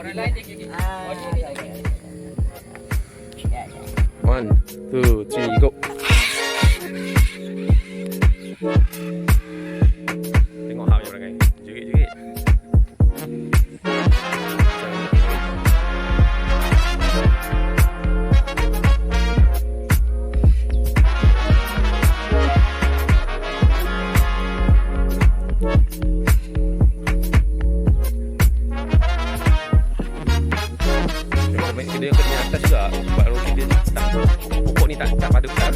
1, 2, 3, go. Tengok hang punya perangai. Jerit-jerit. Dia kena atas juga sebab roti dia tak, pokok ni tak pada tak.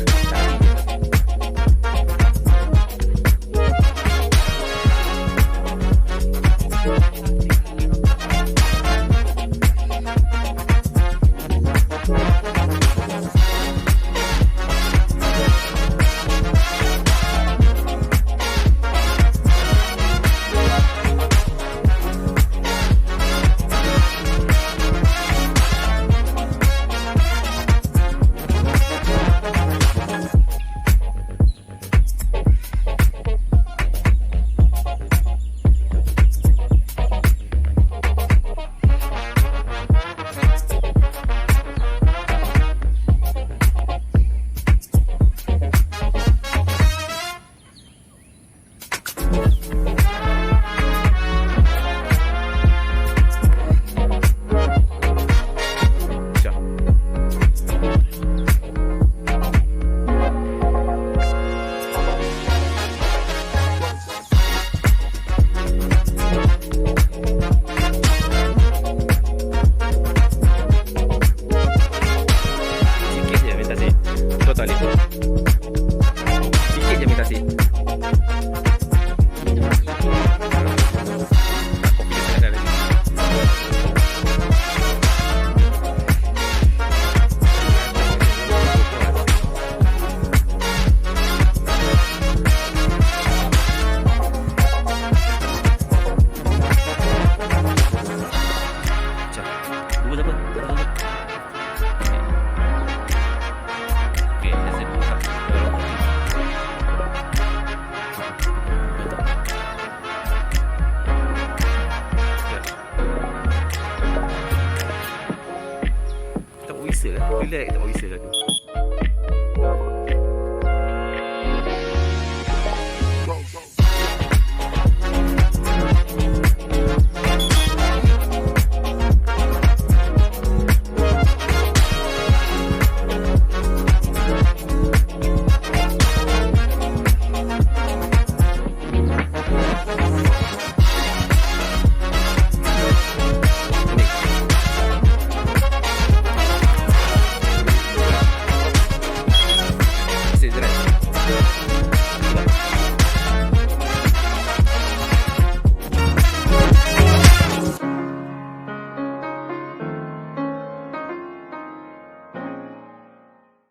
Sikit je minta sip. Kopi dia tak ada lagi. Dua siapa? Relax, tak